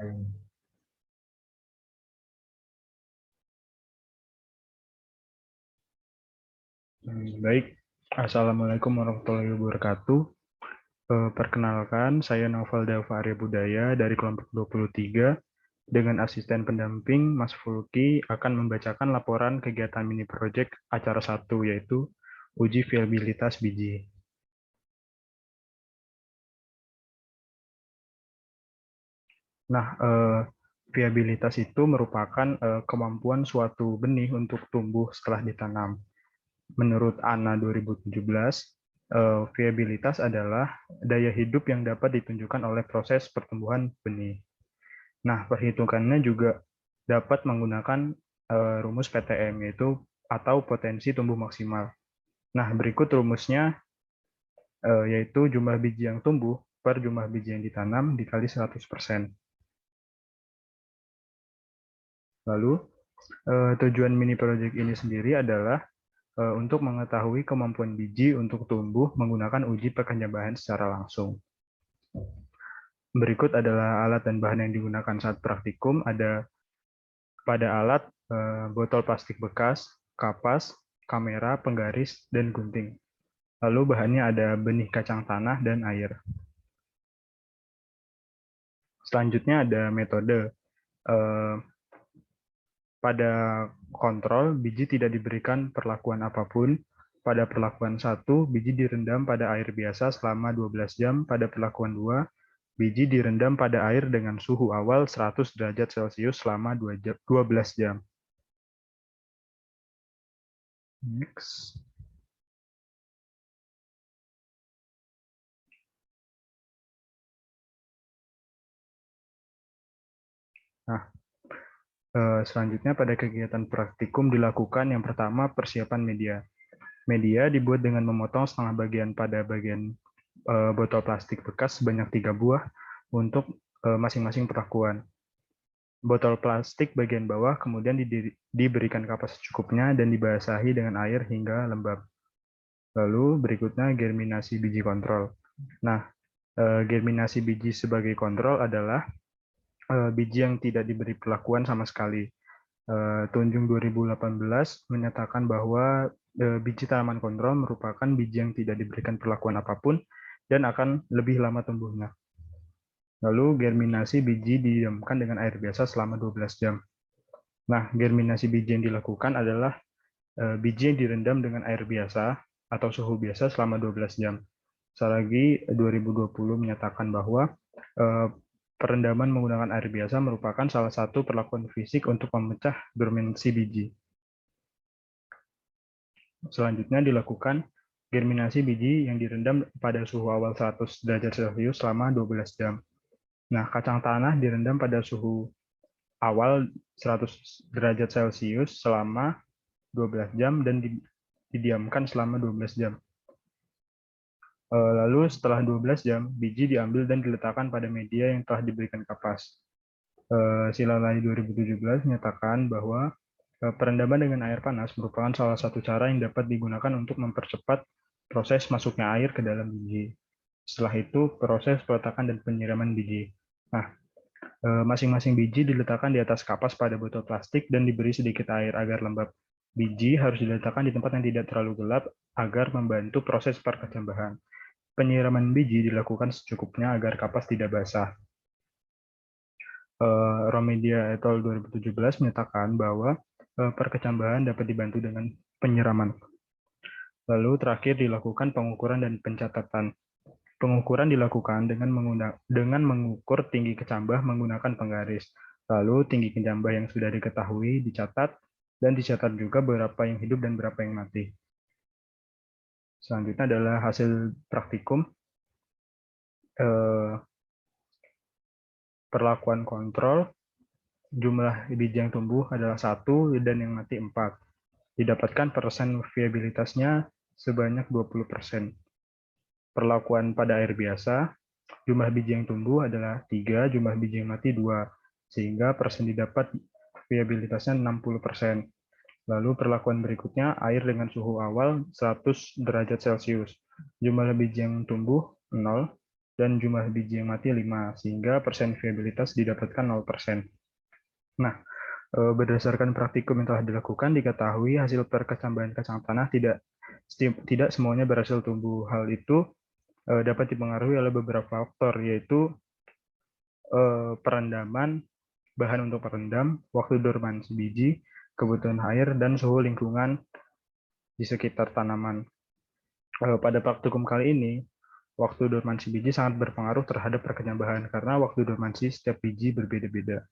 Baik, Assalamualaikum warahmatullahi wabarakatuh. Perkenalkan, saya Novel Dava Arya Budaya dari kelompok 23 dengan asisten pendamping Mas Fulki akan membacakan laporan kegiatan mini project acara 1 yaitu uji viabilitas biji. Nah, viabilitas itu merupakan kemampuan suatu benih untuk tumbuh setelah ditanam. Menurut ANA 2017, viabilitas adalah daya hidup yang dapat ditunjukkan oleh proses pertumbuhan benih. Nah, perhitungannya juga dapat menggunakan rumus PTM, yaitu atau potensi tumbuh maksimal. Nah, berikut rumusnya, yaitu jumlah biji yang tumbuh per jumlah biji yang ditanam dikali 100%. Lalu, tujuan mini project ini sendiri adalah untuk mengetahui kemampuan biji untuk tumbuh menggunakan uji perkecambahan secara langsung. Berikut adalah alat dan bahan yang digunakan saat praktikum. Ada pada alat botol plastik bekas, kapas, kamera, penggaris, dan gunting. Lalu bahannya ada benih kacang tanah dan air. Selanjutnya ada metode. Pada kontrol, biji tidak diberikan perlakuan apapun. Pada perlakuan 1, biji direndam pada air biasa selama 12 jam. Pada perlakuan 2, biji direndam pada air dengan suhu awal 100 derajat Celcius selama 12 jam. Next. Nah, selanjutnya pada kegiatan praktikum dilakukan yang pertama persiapan media. Media dibuat dengan memotong setengah bagian pada bagian botol plastik bekas sebanyak 3 buah untuk masing-masing perlakuan. Botol plastik bagian bawah kemudian diberikan kapas secukupnya dan dibasahi dengan air hingga lembab. Lalu berikutnya germinasi biji kontrol. Nah, germinasi biji sebagai kontrol adalah biji yang tidak diberi perlakuan sama sekali. Tunjung 2018 menyatakan bahwa biji tanaman kontrol merupakan biji yang tidak diberikan perlakuan apapun dan akan lebih lama tumbuhnya. Lalu germinasi biji didiamkan dengan air biasa selama 12 jam. Nah, germinasi biji yang dilakukan adalah biji yang direndam dengan air biasa atau suhu biasa selama 12 jam. Saragi 2020 menyatakan bahwa perendaman menggunakan air biasa merupakan salah satu perlakuan fisik untuk memecah dormansi biji. Selanjutnya dilakukan germinasi biji yang direndam pada suhu awal 100 derajat Celcius selama 12 jam. Nah, kacang tanah direndam pada suhu awal 100 derajat Celcius selama 12 jam dan didiamkan selama 12 jam. Lalu setelah 12 jam, biji diambil dan diletakkan pada media yang telah diberikan kapas. Silalai 2017 menyatakan bahwa perendaman dengan air panas merupakan salah satu cara yang dapat digunakan untuk mempercepat proses masuknya air ke dalam biji. Setelah itu, proses peletakan dan penyiraman biji. Nah, masing-masing biji diletakkan di atas kapas pada botol plastik dan diberi sedikit air agar lembab. Biji harus diletakkan di tempat yang tidak terlalu gelap agar membantu proses perkecambahan. Penyiraman biji dilakukan secukupnya agar kapas tidak basah. Romedia et al. 2017 menyatakan bahwa perkecambahan dapat dibantu dengan penyiraman. Lalu terakhir dilakukan pengukuran dan pencatatan. Pengukuran dilakukan dengan mengukur tinggi kecambah menggunakan penggaris. Lalu tinggi kecambah yang sudah diketahui dicatat, dan dicatat juga berapa yang hidup dan berapa yang mati. Selanjutnya adalah hasil praktikum. Perlakuan kontrol, jumlah biji yang tumbuh adalah 1 dan yang mati 4. Didapatkan persen viabilitasnya sebanyak 20%. Perlakuan pada air biasa, jumlah biji yang tumbuh adalah 3, jumlah biji yang mati 2, sehingga persen didapat viabilitasnya 60%. Lalu perlakuan berikutnya, air dengan suhu awal 100 derajat Celcius. Jumlah biji yang tumbuh 0, dan jumlah biji yang mati 5, sehingga persen viabilitas didapatkan 0%. Nah, berdasarkan praktikum yang telah dilakukan, diketahui hasil perkecambahan kacang tanah tidak semuanya berhasil tumbuh. Hal itu dapat dipengaruhi oleh beberapa faktor, yaitu perendaman, bahan untuk perendam, waktu dormansi biji, kebutuhan air, dan suhu lingkungan di sekitar tanaman. Pada praktikum kali ini, waktu dormansi biji sangat berpengaruh terhadap perkecambahan karena waktu dormansi setiap biji berbeda-beda.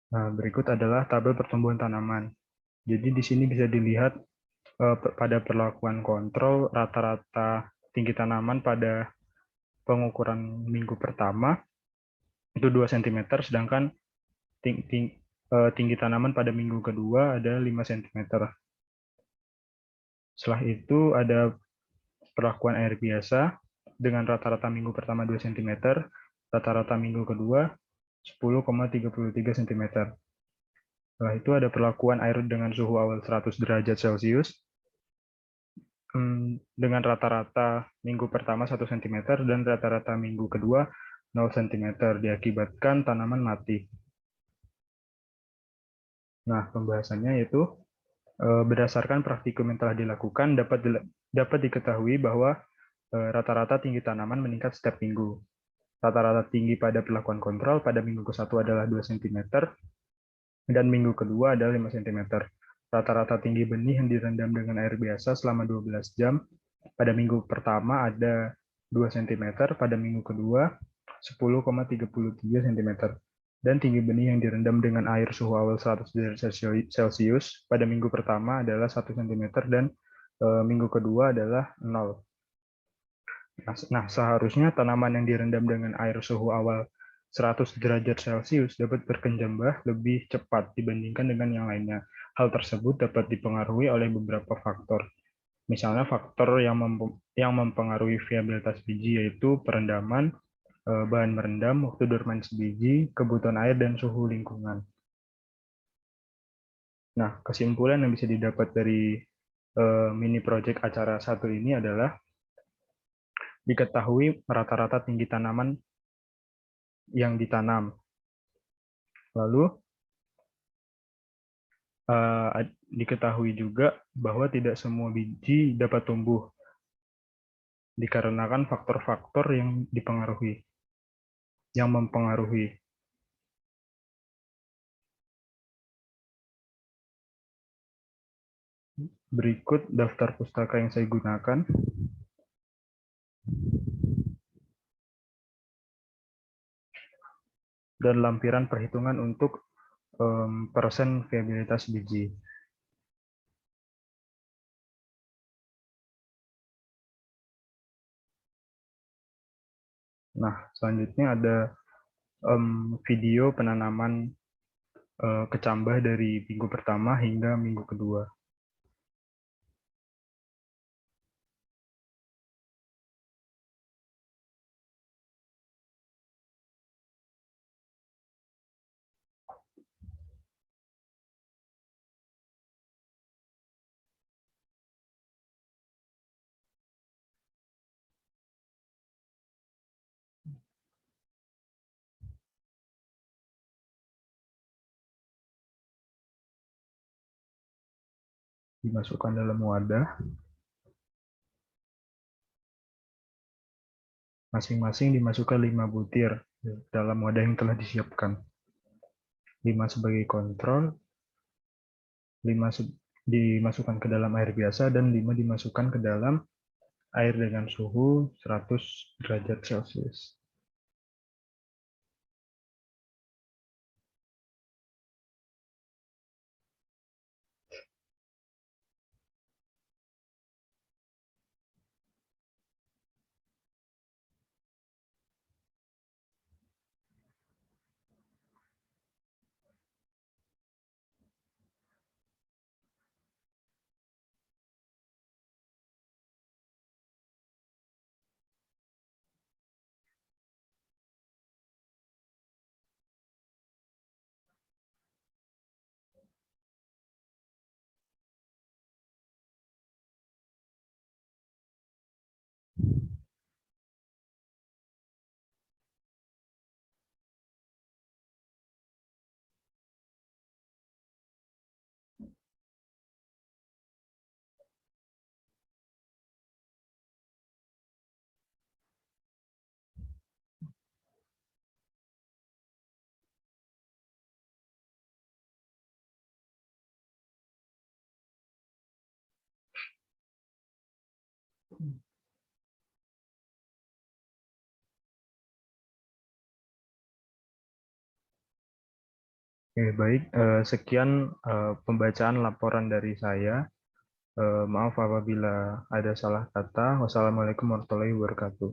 Nah, berikut adalah tabel pertumbuhan tanaman. Jadi di sini bisa dilihat pada perlakuan kontrol rata-rata tinggi tanaman pada pengukuran minggu pertama itu 2 cm, sedangkan tinggi tanaman pada minggu kedua ada 5 cm. Setelah itu ada perlakuan air biasa dengan rata-rata minggu pertama 2 cm, rata-rata minggu kedua 10,33 cm. Setelah itu ada perlakuan air dengan suhu awal 100 derajat Celcius dengan rata-rata minggu pertama 1 cm dan rata-rata minggu kedua 0 cm diakibatkan tanaman mati. Nah, pembahasannya yaitu berdasarkan praktikum yang telah dilakukan dapat diketahui bahwa rata-rata tinggi tanaman meningkat setiap minggu. Rata-rata tinggi pada perlakuan kontrol pada minggu ke-1 adalah 2 cm dan minggu kedua adalah 5 cm. Rata-rata tinggi benih yang direndam dengan air biasa selama 12 jam pada minggu pertama ada 2 cm, pada minggu kedua 10,33 cm. Dan tinggi benih yang direndam dengan air suhu awal 100 derajat Celcius pada minggu pertama adalah 1 cm dan minggu kedua adalah 0. Nah, seharusnya tanaman yang direndam dengan air suhu awal 100 derajat Celcius dapat berkembang lebih cepat dibandingkan dengan yang lainnya. Hal tersebut dapat dipengaruhi oleh beberapa faktor. Misalnya faktor yang mempengaruhi viabilitas biji yaitu perendaman, bahan merendam, waktu dormansi biji, kebutuhan air, dan suhu lingkungan. Nah, kesimpulan yang bisa didapat dari mini project acara satu ini adalah diketahui rata-rata tinggi tanaman yang ditanam. Lalu diketahui juga bahwa tidak semua biji dapat tumbuh dikarenakan faktor-faktor yang mempengaruhi. Berikut daftar pustaka yang saya gunakan. Dan lampiran perhitungan untuk persen viabilitas biji. Nah, selanjutnya ada video penanaman kecambah dari minggu pertama hingga minggu kedua. Dimasukkan dalam wadah. Masing-masing dimasukkan 5 butir dalam wadah yang telah disiapkan. 5 sebagai kontrol, 5 dimasukkan ke dalam air biasa, dan 5 dimasukkan ke dalam air dengan suhu 100 derajat Celcius. Oke, baik. Sekian pembacaan laporan dari saya. Maaf apabila ada salah kata. Wassalamualaikum warahmatullahi wabarakatuh.